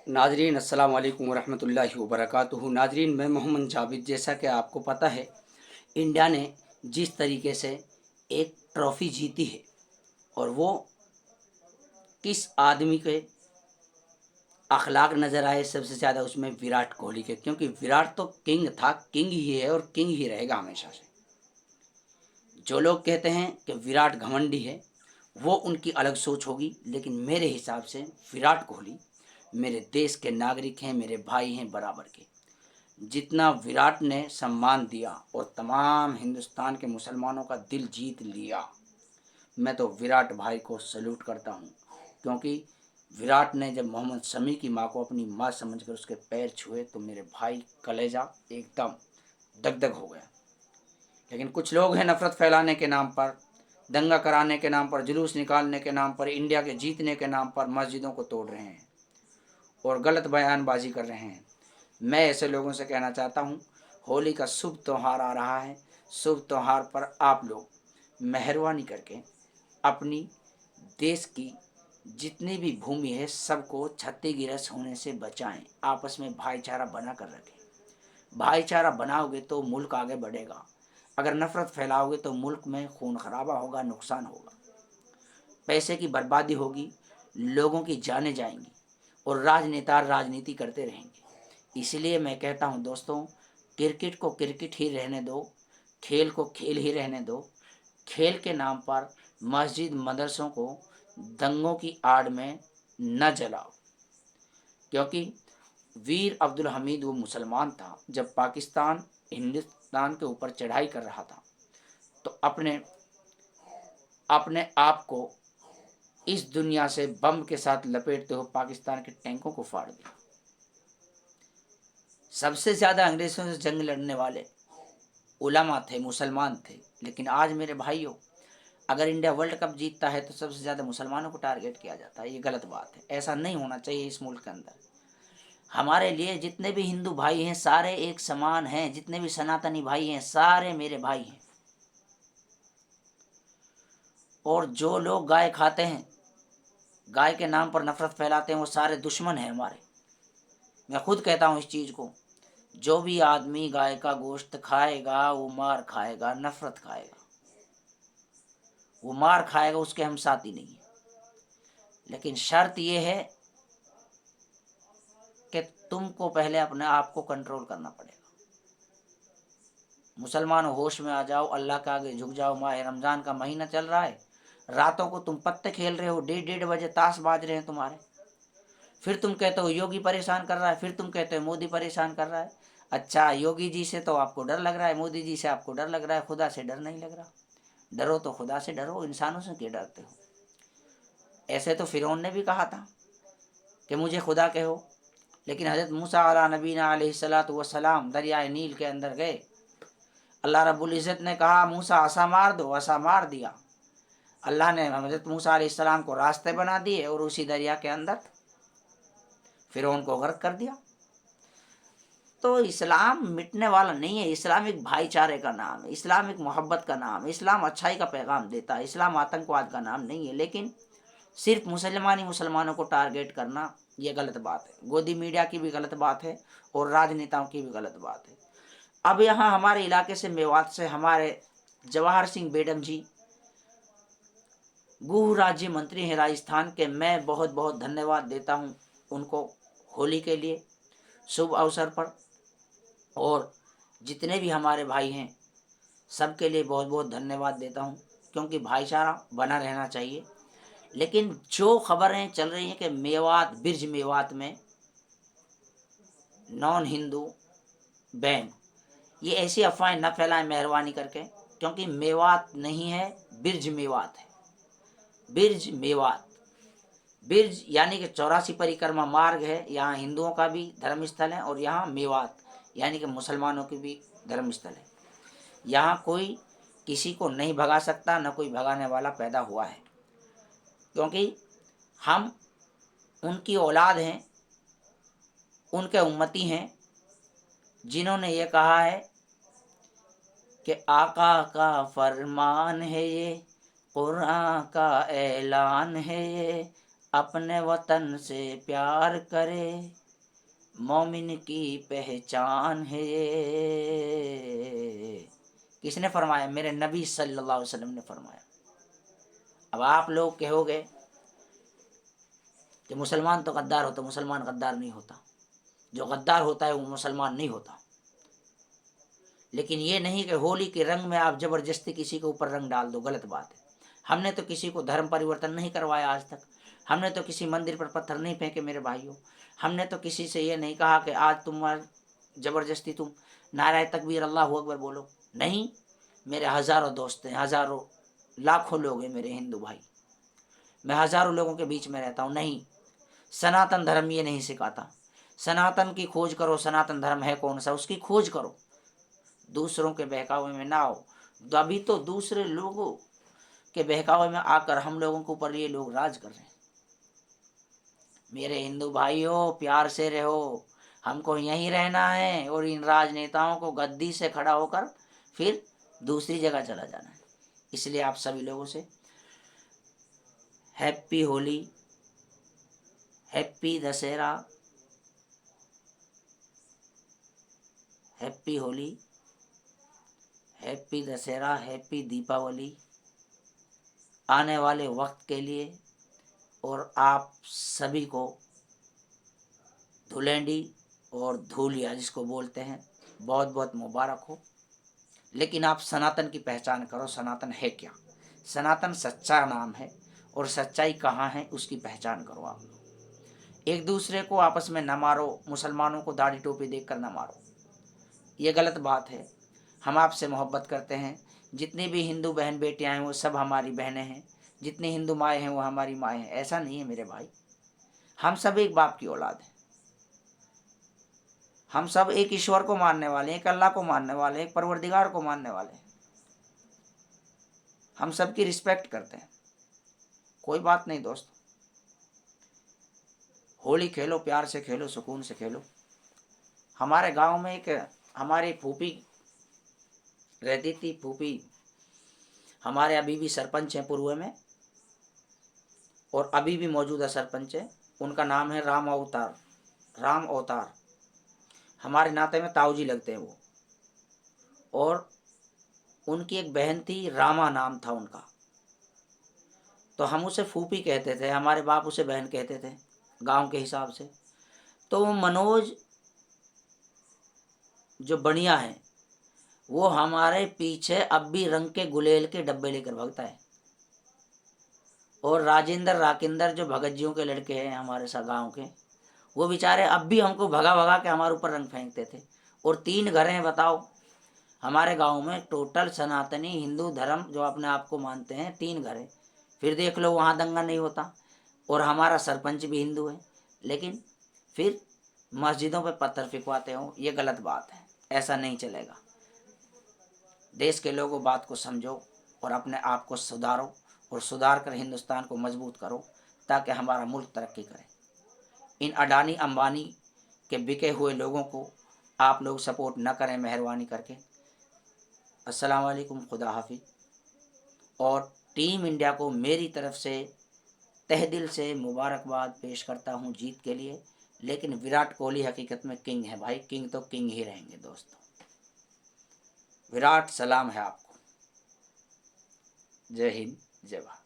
नाजरीन अस्सलाम वालेकुम वरहमतुल्लाहि वबरकातुहू। नाजरीन, मैं मोहम्मद जावेद। जैसा कि आपको पता है, इंडिया ने जिस तरीके से एक ट्रॉफ़ी जीती है और वो किस आदमी के अखलाक नज़र आए सबसे ज़्यादा, उसमें विराट कोहली के। क्योंकि विराट तो किंग था, किंग ही है और किंग ही रहेगा हमेशा से। जो लोग कहते हैं कि विराट घमंडी है, वो उनकी अलग सोच होगी, लेकिन मेरे हिसाब से विराट कोहली मेरे देश के नागरिक हैं, मेरे भाई हैं बराबर के। जितना विराट ने सम्मान दिया और तमाम हिंदुस्तान के मुसलमानों का दिल जीत लिया, मैं तो विराट भाई को सल्यूट करता हूँ। क्योंकि विराट ने जब मोहम्मद शमी की माँ को अपनी माँ समझकर उसके पैर छुए तो मेरे भाई कलेजा एकदम दगदग हो गया। लेकिन कुछ लोग हैं नफ़रत फैलाने के नाम पर, दंगा कराने के नाम पर, जुलूस निकालने के नाम पर, इंडिया के जीतने के नाम पर मस्जिदों को तोड़ रहे हैं और गलत बयानबाजी कर रहे हैं। मैं ऐसे लोगों से कहना चाहता हूँ, होली का शुभ त्यौहार आ रहा है। शुभ त्यौहार पर आप लोग मेहरबानी करके अपनी देश की जितनी भी भूमि है सबको क्षतिग्रस्त होने से बचाएं। आपस में भाईचारा बना कर रखें। भाईचारा बनाओगे तो मुल्क आगे बढ़ेगा। अगर नफ़रत फैलाओगे तो मुल्क में खून खराबा होगा, नुकसान होगा, पैसे की बर्बादी होगी, लोगों की जानें जाएंगी और राजनेता राजनीति करते रहेंगे। इसलिए मैं कहता हूं दोस्तों, क्रिकेट को क्रिकेट ही रहने दो, खेल को खेल ही रहने दो। खेल के नाम पर मस्जिद मदरसों को दंगों की आड़ में न जलाओ। क्योंकि वीर अब्दुल हमीद वो मुसलमान था, जब पाकिस्तान हिंदुस्तान के ऊपर चढ़ाई कर रहा था तो अपने अपने आप को इस दुनिया से बम के साथ लपेटते हुए पाकिस्तान के टैंकों को फाड़ दिया। सबसे ज़्यादा अंग्रेज़ों से जंग लड़ने वाले उलमा थे, मुसलमान थे। लेकिन आज मेरे भाइयों, अगर इंडिया वर्ल्ड कप जीतता है तो सबसे ज़्यादा मुसलमानों को टारगेट किया जाता है। ये गलत बात है, ऐसा नहीं होना चाहिए इस मुल्क के अंदर। हमारे लिए जितने भी हिंदू भाई हैं सारे एक समान हैं, जितने भी सनातनी भाई हैं सारे मेरे भाई हैं। और जो लोग गाय खाते हैं, गाय के नाम पर नफरत फैलाते हैं, वो सारे दुश्मन हैं हमारे। मैं खुद कहता हूँ इस चीज़ को, जो भी आदमी गाय का गोश्त खाएगा वो मार खाएगा, नफरत खाएगा, वो मार खाएगा, उसके हम साथी नहीं है। लेकिन शर्त ये है कि तुमको पहले अपने आप को कंट्रोल करना पड़ेगा। मुसलमानों, होश में आ जाओ, अल्लाह के आगे झुक जाओ। माह रमज़ान का महीना चल रहा है, रातों को तुम पत्ते खेल रहे हो, 1:30 बजे ताश बाज रहे हैं तुम्हारे। फिर तुम कहते हो योगी परेशान कर रहा है, फिर तुम कहते हो मोदी परेशान कर रहा है। अच्छा, योगी जी से तो आपको डर लग रहा है, मोदी जी से आपको डर लग रहा है, खुदा से डर नहीं लग रहा। डरो तो खुदा से डरो, इंसानों से क्यों डरते हो? ऐसे तो फिरौन ने भी कहा था कि मुझे खुदा कहो। लेकिन हज़रत मूसा अला नबीना अलैहिस्सलातु वस्सलाम दरियाए नील के अंदर गए। अल्लाह रब्बुल इज़्ज़त ने कहा मूसा आसा मार दो, आसा मार दिया। अल्लाह ने हज़रत मूसा अलैहिस्सलाम को रास्ते बना दिए और उसी दरिया के अंदर फिरौन को गर्क कर दिया। तो इस्लाम मिटने वाला नहीं है। इस्लाम एक भाईचारे का नाम है, इस्लाम एक मोहब्बत का नाम है, इस्लाम अच्छाई का पैगाम देता है, इस्लाम आतंकवाद का नाम नहीं है। लेकिन सिर्फ मुसलमान ही मुसलमानों को टारगेट करना ये गलत बात है। गोदी मीडिया की भी गलत बात है और राजनेताओं की भी गलत बात है। अब यहाँ हमारे इलाके से, मेवात से, हमारे जवाहर सिंह बेगम जी गृह राज्य मंत्री हैं राजस्थान के। मैं बहुत बहुत धन्यवाद देता हूँ उनको होली के लिए, शुभ अवसर पर। और जितने भी हमारे भाई हैं सबके लिए बहुत बहुत धन्यवाद देता हूँ, क्योंकि भाईचारा बना रहना चाहिए। लेकिन जो खबरें चल रही हैं कि मेवात, बिरज मेवात में नॉन हिंदू बैन, ये ऐसी अफवाहें न फैलाएं मेहरबानी करके। क्योंकि मेवात नहीं है, बिरज मेवात है। बिरज मेवात, बिरज यानी कि 84 परिक्रमा मार्ग है। यहाँ हिंदुओं का भी धर्म स्थल है और यहाँ मेवात यानी कि मुसलमानों की भी धर्म स्थल है। यहाँ कोई किसी को नहीं भगा सकता, न कोई भगाने वाला पैदा हुआ है। क्योंकि हम उनकी औलाद हैं, उनके उम्मती हैं, जिन्होंने ये कहा है कि आका का फरमान है ये, कुरान का ऐलान है ये, अपने वतन से प्यार करे, मोमिन की पहचान है ये। किसने फरमाया? मेरे नबी सल्लल्लाहु अलैहि वसल्लम ने फरमाया। अब आप लोग कहोगे कि मुसलमान तो गद्दार होता, मुसलमान गद्दार नहीं होता, जो गद्दार होता है वो मुसलमान नहीं होता। लेकिन ये नहीं कि होली के रंग में आप जबरदस्ती किसी के ऊपर रंग डाल दो, गलत बात है। हमने तो किसी को धर्म परिवर्तन नहीं करवाया आज तक। हमने तो किसी मंदिर पर पत्थर नहीं फेंके मेरे भाइयों। हमने तो किसी से ये नहीं कहा कि आज तुम जबरदस्ती तुम नाराए तकबीर अल्लाहू अकबर बोलो। नहीं, मेरे हजारों दोस्त हैं, हजारों लाखों लोग हैं मेरे हिंदू भाई। मैं हजारों लोगों के बीच में रहता हूँ। नहीं, सनातन धर्म ये नहीं सिखाता। सनातन की खोज करो, सनातन धर्म है कौन सा, उसकी खोज करो। दूसरों के बहकावे में ना आओ। अभी तो दूसरे लोगों के बहकावे में आकर हम लोगों के ऊपर ये लोग राज कर रहे हैं। मेरे हिंदू भाइयों, प्यार से रहो, हमको यहीं रहना है और इन राजनेताओं को गद्दी से खड़ा होकर फिर दूसरी जगह चला जाना है। इसलिए आप सभी लोगों से happy Holi, happy Dussehra, happy Holi, happy Dussehra, happy Deepavali आने वाले वक्त के लिए। और आप सभी को धुलेंडी और धूलिया जिसको बोलते हैं, बहुत बहुत मुबारक हो। लेकिन आप सनातन की पहचान करो। सनातन है क्या? सनातन सच्चा नाम है और सच्चाई कहाँ है उसकी पहचान करो। आप लोग एक दूसरे को आपस में न मारो, मुसलमानों को दाढ़ी टोपी देखकर न मारो, ये गलत बात है। हम आपसे मोहब्बत करते हैं। जितनी भी हिंदू बहन बेटियां हैं वो सब हमारी बहनें हैं, जितनी हिंदू माएँ हैं वो हमारी माएँ हैं। ऐसा नहीं है मेरे भाई, हम सब एक बाप की औलाद हैं। हम सब एक ईश्वर को मानने वाले हैं, एक अल्लाह को मानने वाले हैं, एक परवरदिगार को मानने वाले हैं। हम सब की रिस्पेक्ट करते हैं। कोई बात नहीं दोस्त, होली खेलो, प्यार से खेलो, सुकून से खेलो। हमारे गांव में एक हमारी फूफी रहती थी। फूफी हमारे अभी भी सरपंच हैं पूर्व में, और अभी भी मौजूदा सरपंच है। उनका नाम है राम अवतार। राम अवतार हमारे नाते में ताऊ जी लगते हैं वो। और उनकी एक बहन थी, रामा नाम था उनका। तो हम उसे फूफी कहते थे, हमारे बाप उसे बहन कहते थे गांव के हिसाब से। तो वो मनोज जो बढ़िया है, वो हमारे पीछे अब भी रंग के गुलेल के डब्बे लेकर भागता है। और राजेंद्र राकिंदर जो भगत जियों के लड़के हैं हमारे सा गाँव के, वो बेचारे अब भी हमको भगा भगा के हमारे ऊपर रंग फेंकते थे। और 3 घर हैं, बताओ हमारे गांव में टोटल सनातनी हिंदू धर्म जो अपने आप को मानते हैं 3 घर है। फिर देख लो वहाँ दंगा नहीं होता। और हमारा सरपंच भी हिंदू है, लेकिन फिर मस्जिदों पे पत्थर फिकवाते हो, ये गलत बात है। ऐसा नहीं चलेगा। देश के लोगों बात को समझो और अपने आप को सुधारो, और सुधार कर हिंदुस्तान को मजबूत करो ताकि हमारा मुल्क तरक्की करे। इन अडानी अंबानी के बिके हुए लोगों को आप लोग सपोर्ट न करें मेहरबानी करके। अस्सलाम वालेकुम, खुदा हाफिज। और टीम इंडिया को मेरी तरफ से तहे दिल से मुबारकबाद पेश करता हूँ जीत के लिए। लेकिन विराट कोहली हकीकत में किंग है भाई, किंग तो किंग ही रहेंगे दोस्तों। विराट सलाम है आपको। जय हिंद, जय भारत।